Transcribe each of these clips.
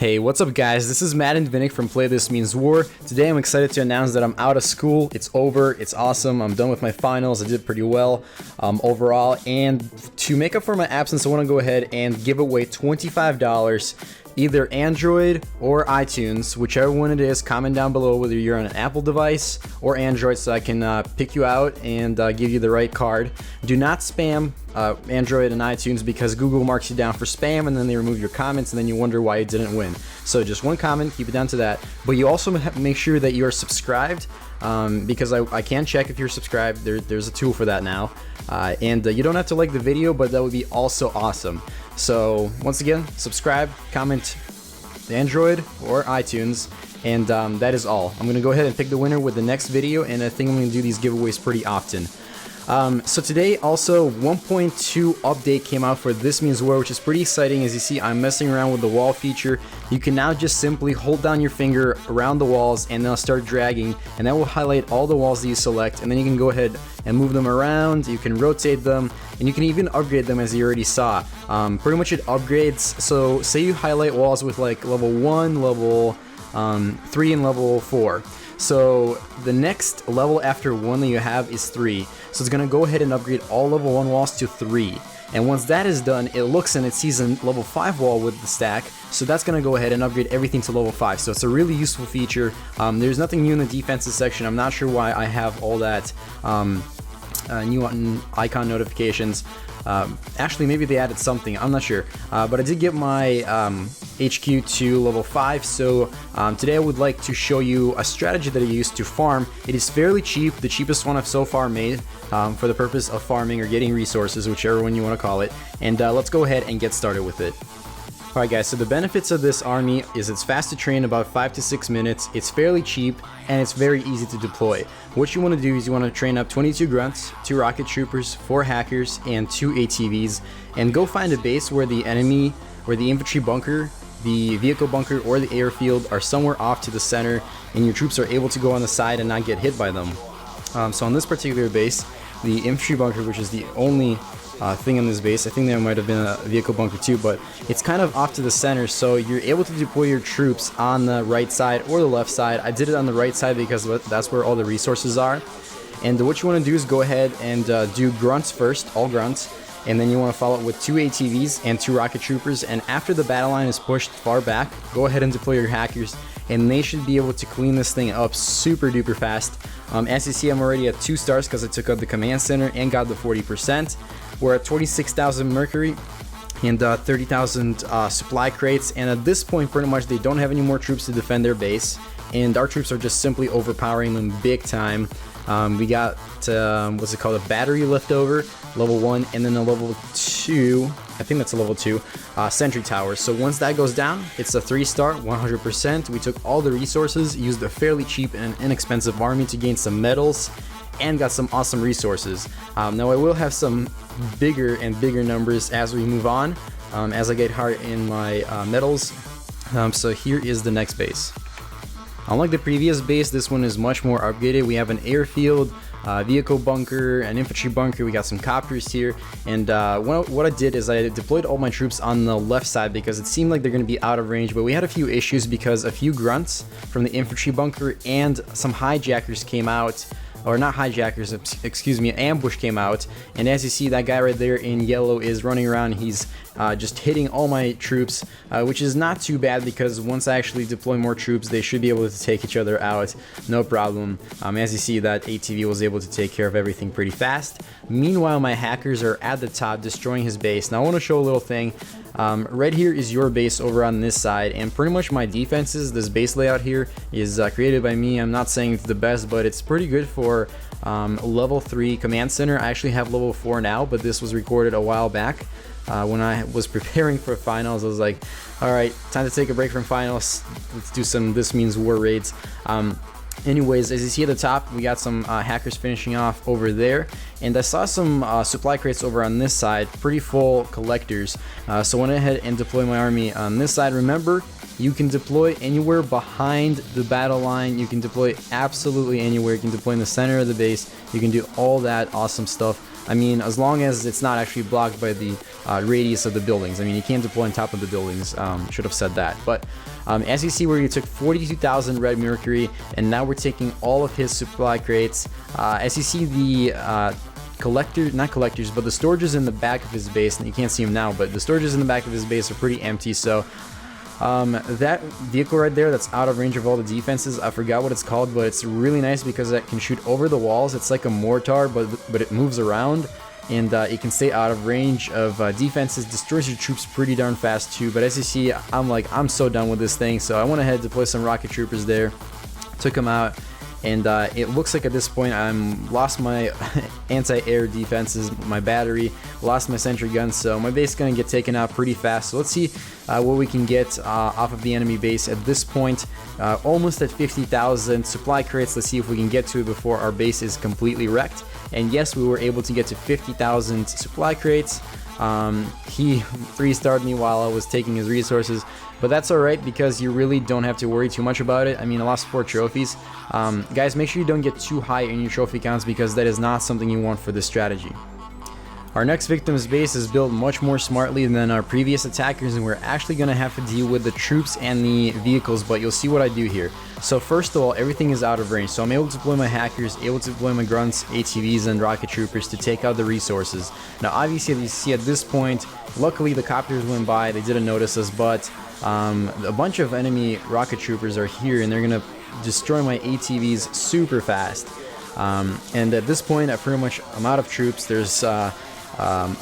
Hey, what's up guys? This is Matt and Vinnick from Play This Means War. Today I'm excited to announce that I'm out of school. It's over. It's awesome. I'm done with my finals. I did pretty well overall. And to make up for my absence, I want to go ahead and give away $25, either Android or iTunes, whichever one it is. Comment down below whether you're on an Apple device or Android so I can pick you out and give you the right card. Do not spam Android and iTunes because Google marks you down for spam and then they remove your comments and then you wonder why you didn't win. So just one comment, keep it down to that. But you also have to make sure that you're subscribed because I can check if you're subscribed. There's a tool for that now. And you don't have to like the video, but that would be also awesome. So once again, subscribe, comment Android or iTunes, and that is all. I'm gonna go ahead and pick the winner with the next video, and I think I'm gonna do these giveaways pretty often. So today also 1.2 update came out for This Means War, which is pretty exciting. As you see, I'm messing around with the wall feature. You can now just simply hold down your finger around the walls and then start dragging, and that will highlight all the walls that you select, and then you can go ahead and move them around. You can rotate them, and you can even upgrade them, as you already saw. Pretty much it upgrades. So say you highlight walls with like level 1, level 3, and level 4. So the next level after 1 that you have is 3. So it's going to go ahead and upgrade all level 1 walls to 3. And once that is done, it looks and it sees a level 5 wall with the stack. So that's going to go ahead and upgrade everything to level 5. So it's a really useful feature. There's nothing new in the defenses section. I'm not sure why I have all that new icon notifications. Actually, maybe they added something, I'm not sure, but I did get my HQ to level 5, so today I would like to show you a strategy that I use to farm. It is fairly cheap, the cheapest one I've so far made for the purpose of farming or getting resources, whichever one you want to call it, and let's go ahead and get started with it. Alright guys, so the benefits of this army is it's fast to train, about 5 to 6 minutes, it's fairly cheap, and it's very easy to deploy. What you want to do is you want to train up 22 grunts, 2 rocket troopers, 4 hackers, and 2 ATVs, and go find a base where the enemy, or the infantry bunker, the vehicle bunker, or the airfield are somewhere off to the center, and your troops are able to go on the side and not get hit by them. So on this particular base, the infantry bunker, which is the only thing on this base, I think there might have been a vehicle bunker too, but it's kind of off to the center, so you're able to deploy your troops on the right side or the left side. I did it on the right side because that's where all the resources are. And what you want to do is go ahead and do grunts first, all grunts, and then you want to follow it with 2 ATVs and 2 rocket troopers, and after the battle line is pushed far back, go ahead and deploy your hackers, and they should be able to clean this thing up super duper fast. As you see, I'm already at 2 stars because I took out the command center and got the 40%. We're at 26,000 mercury and 30,000 supply crates, and at this point pretty much they don't have any more troops to defend their base, and our troops are just simply overpowering them big time. We got what's it called, a battery leftover, level 1, and then a level 2, I think that's a level 2 sentry tower. So once that goes down, it's a 3-star 100%. We took all the resources, used a fairly cheap and inexpensive army to gain some medals, and got some awesome resources. Now I will have some bigger and bigger numbers as we move on, as I get higher in my medals. So here is the next base. Unlike the previous base, this one is much more upgraded. We have an airfield, vehicle bunker, an infantry bunker, we got some copters here, and what I did is I deployed all my troops on the left side because it seemed like they're going to be out of range, but we had a few issues because a few grunts from the infantry bunker and some hijackers came out, or not hijackers, excuse me, ambush came out, and as you see, that guy right there in yellow is running around. He's just hitting all my troops, which is not too bad because once I actually deploy more troops, they should be able to take each other out, no problem. As you see, that ATV was able to take care of everything pretty fast. Meanwhile, my hackers are at the top destroying his base. Now I want to show a little thing. Right here is your base over on this side, and pretty much my defenses, this base layout here is created by me. I'm not saying it's the best, but it's pretty good for level 3 command center. I actually have level 4 now, but this was recorded a while back. When I was preparing for finals, I was like, alright, time to take a break from finals, let's do some This Means War raids. Anyways, as you see at the top, we got some hackers finishing off over there, and I saw some supply crates over on this side, pretty full collectors, so I went ahead and deployed my army on this side. Remember, you can deploy anywhere behind the battle line, you can deploy absolutely anywhere, you can deploy in the center of the base, you can do all that awesome stuff. I mean, as long as it's not actually blocked by the radius of the buildings. I mean, you can't deploy on top of the buildings. Should have said that. But as you see, we took 42,000 red mercury, and now we're taking all of his supply crates. As you see, the not collectors, but the storages in the back of his base, and you can't see him now, but the storages in the back of his base are pretty empty. So that vehicle right there that's out of range of all the defenses, I forgot what it's called, but it's really nice because it can shoot over the walls. It's like a mortar, but it moves around, and it can stay out of range of defenses, destroys your troops pretty darn fast too. But as you see, I'm so done with this thing, so I went ahead to deploy some rocket troopers there, took them out. And it looks like at this point I'm lost my anti-air defenses, my battery, lost my sentry gun, so my base is going to get taken out pretty fast. So let's see what we can get off of the enemy base at this point. Almost at 50,000 supply crates. Let's see if we can get to it before our base is completely wrecked. And yes, we were able to get to 50,000 supply crates. He 3-starred me while I was taking his resources, but that's alright because you really don't have to worry too much about it. I mean, I lost 4 trophies. Guys, make sure you don't get too high in your trophy counts because that is not something you want for this strategy. Our next victim's base is built much more smartly than our previous attackers, and we're actually going to have to deal with the troops and the vehicles, but you'll see what I do here. So first of all, everything is out of range, so I'm able to deploy my hackers, able to deploy my grunts, ATVs, and rocket troopers to take out the resources. Now obviously, as you see at this point, luckily the copters went by, they didn't notice us, but a bunch of enemy rocket troopers are here, and they're going to destroy my ATVs super fast. And at this point, I'm out of troops. There's a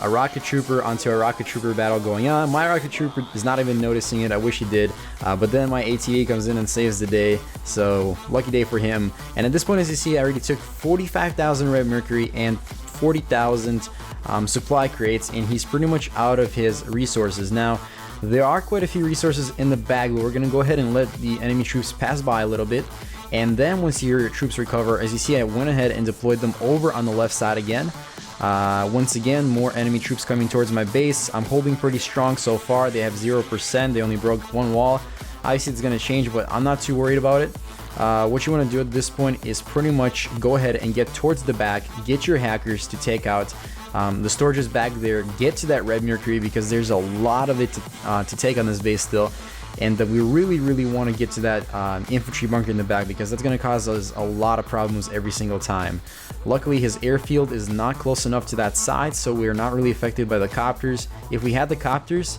rocket trooper onto a rocket trooper battle going on. My rocket trooper is not even noticing it. I wish he did, but then my ATV comes in and saves the day, so lucky day for him. And at this point, as you see, I already took 45,000 red mercury and 40,000 supply crates, and he's pretty much out of his resources. Now there are quite a few resources in the bag, but we're gonna go ahead and let the enemy troops pass by a little bit. And then once your troops recover, as you see, I went ahead and deployed them over on the left side again. Once again, more enemy troops coming towards my base. I'm holding pretty strong so far. They have 0%. They only broke 1 wall. Obviously, it's going to change, but I'm not too worried about it. What you want to do at this point is pretty much go ahead and get towards the back, get your hackers to take out the storages back there, get to that red mercury because there's a lot of it to take on this base still. And we really want to get to that infantry bunker in the back because that's going to cause us a lot of problems every single time. Luckily, his airfield is not close enough to that side, so we are not really affected by the copters. If we had the copters,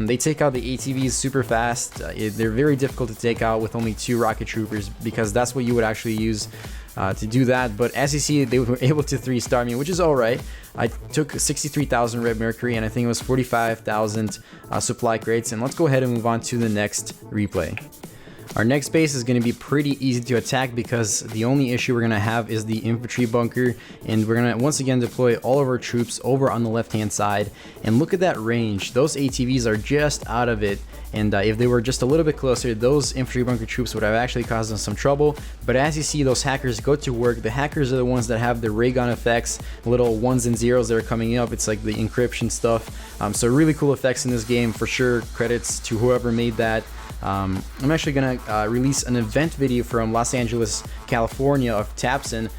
they take out the ATVs super fast. They're very difficult to take out with only 2 rocket troopers because that's what you would actually use to do that. But as you see, they were able to 3-star me, which is alright. I took 63,000 red mercury and I think it was 45,000 supply crates. And let's go ahead and move on to the next replay. Our next base is going to be pretty easy to attack because the only issue we're going to have is the infantry bunker, and we're going to once again deploy all of our troops over on the left hand side. And look at that range, those ATVs are just out of it, and if they were just a little bit closer, those infantry bunker troops would have actually caused us some trouble. But as you see, those hackers go to work. The hackers are the ones that have the ray gun effects, little 1s and 0s that are coming up. It's like the encryption stuff, so really cool effects in this game for sure. Credits to whoever made that. I'm actually gonna release an event video from Los Angeles, California of Tapson.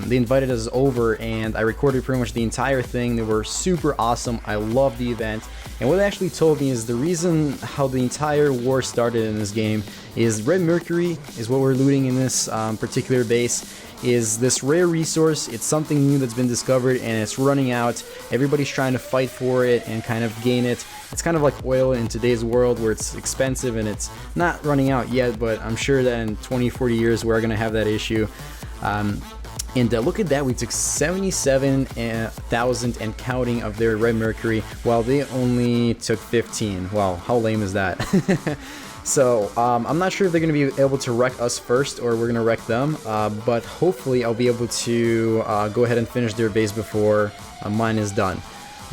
They invited us over and I recorded pretty much the entire thing. They were super awesome. I love the event. And what they actually told me is the reason how the entire war started in this game is red mercury is what we're looting in this particular base. Is this rare resource. It's something new that's been discovered and it's running out. Everybody's trying to fight for it and kind of gain it. It's kind of like oil in today's world where it's expensive and it's not running out yet, but I'm sure that in 20-40 years we're going to have that issue. And look at that, we took 77,000 and counting of their red mercury while they only took 15. Wow, how lame is that? So I'm not sure if they're going to be able to wreck us first or we're going to wreck them, but hopefully I'll be able to go ahead and finish their base before mine is done.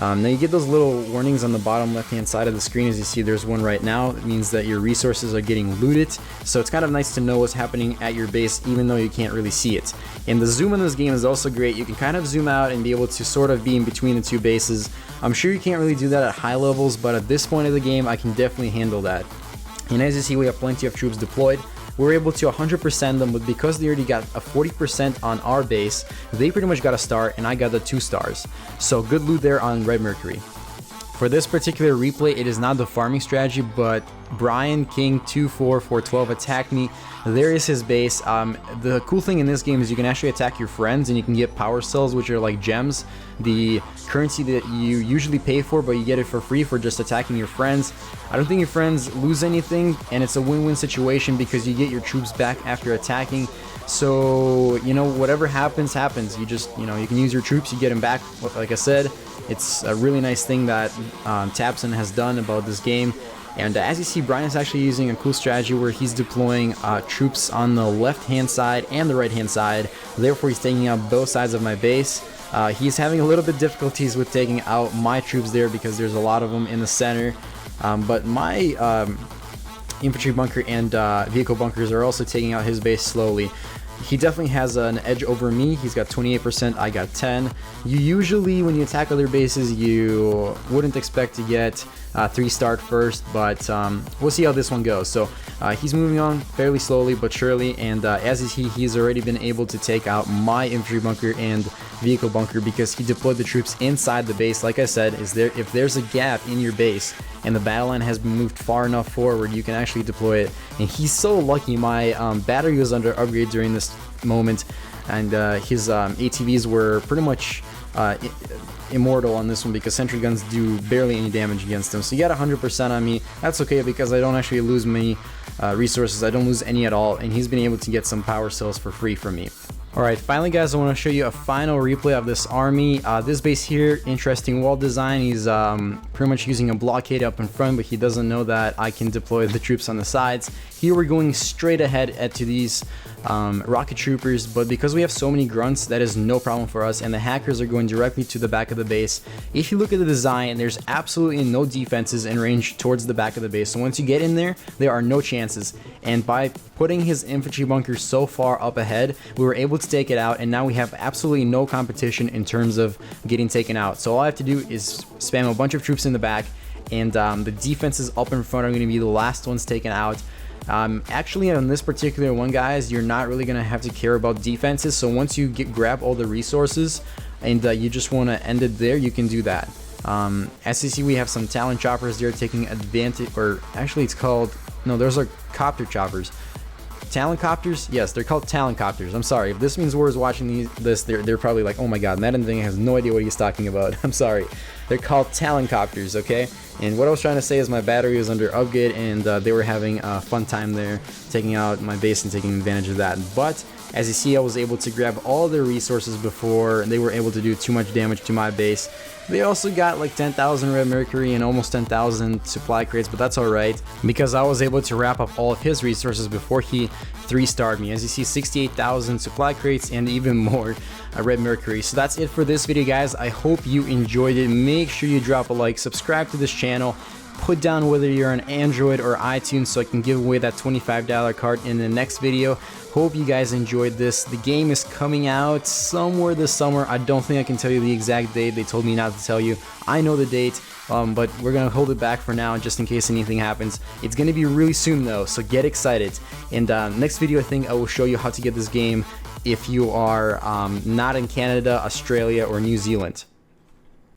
Now you get those little warnings on the bottom left hand side of the screen. As you see, there's one right now. It means that your resources are getting looted, so it's kind of nice to know what's happening at your base even though you can't really see it. And the zoom in this game is also great. You can kind of zoom out and be able to sort of be in between the 2 bases. I'm sure you can't really do that at high levels, but at this point of the game I can definitely handle that. And as you see, we have plenty of troops deployed. we were able to 100% them, but because they already got a 40% on our base, they pretty much got a star, and I got the 2 stars. So good loot there on Red Mercury. For this particular replay, it is not the farming strategy, but Brian King 24412 attacked me. There is his base. The cool thing in this game is you can actually attack your friends, and you can get power cells, which are like gems, the currency that you usually pay for, but you get it for free for just attacking your friends. I don't think your friends lose anything, and it's a win-win situation because you get your troops back after attacking. So, you know, whatever happens, happens. You just, you know, you can use your troops, you get them back. Like I said, it's a really nice thing that Tapson has done about this game. And as you see, Brian is actually using a cool strategy where he's deploying troops on the left-hand side and the right-hand side. Therefore, he's taking out both sides of my base. He's having a little bit difficulties with taking out my troops there because there's a lot of them in the center. But my infantry bunker and vehicle bunkers are also taking out his base slowly. He definitely has an edge over me. He's got 28%, I got 10. You usually, when you attack other bases, you wouldn't expect to get 3-star first, but we'll see how this one goes. So he's moving on fairly slowly but surely, and as is he's already been able to take out my infantry bunker and vehicle bunker because he deployed the troops inside the base. Like I said, if there's a gap in your base and the battle line has been moved far enough forward, you can actually deploy it. And he's so lucky. My battery was under upgrade during this moment, and his ATVs were pretty much immortal on this one because sentry guns do barely any damage against them. So he got 100% on me. That's okay because I don't actually lose many resources. I don't lose any at all, and he's been able to get some power cells for free from me. Alright, finally guys, I want to show you a final replay of this army. This base here, interesting wall design. He's pretty much using a blockade up in front, but he doesn't know that I can deploy the troops on the sides. Here we're going straight ahead to these rocket troopers, but because we have so many grunts, that is no problem for us, and the hackers are going directly to the back of the base. If you look at the design, there's absolutely no defenses in range towards the back of the base, so once you get in there, there are no chances. And by putting his infantry bunker so far up ahead, we were able to take it out, and now we have absolutely no competition in terms of getting taken out. So all I have to do is spam a bunch of troops in the back, and the defenses up in front are going to be the last ones taken out. Actually, on this particular one, guys, you're not really going to have to care about defenses. So once you grab all the resources and you just want to end it there, you can do that. As you see, we have some Talon choppers there taking advantage, or actually it's called, no, those are copter choppers. Talon copters? Yes, they're called Talon copters. I'm sorry. If this means Warriors watching this, they're probably like, oh my god, Madden thing has no idea what he's talking about. I'm sorry. They're called Talon copters, okay? And what I was trying to say is my battery was under upgrade, and they were having a fun time there, taking out my base and taking advantage of that. But as you see, I was able to grab all their resources before they were able to do too much damage to my base. They also got like 10,000 red mercury and almost 10,000 supply crates, but that's alright because I was able to wrap up all of his resources before he 3-starred me. As you see, 68,000 supply crates and even more red mercury. So that's it for this video, guys. I hope you enjoyed it. Make sure you drop a like, subscribe to this channel, put down whether you're on Android or iTunes so I can give away that $25 card in the next video. Hope you guys enjoyed this. The game is coming out somewhere this summer. I don't think I can tell you the exact date. They told me not to tell you. I know the date, but we're gonna hold it back for now just in case anything happens. It's gonna be really soon though, so get excited. And next video, I think I will show you how to get this game if you are not in Canada, Australia, or New Zealand.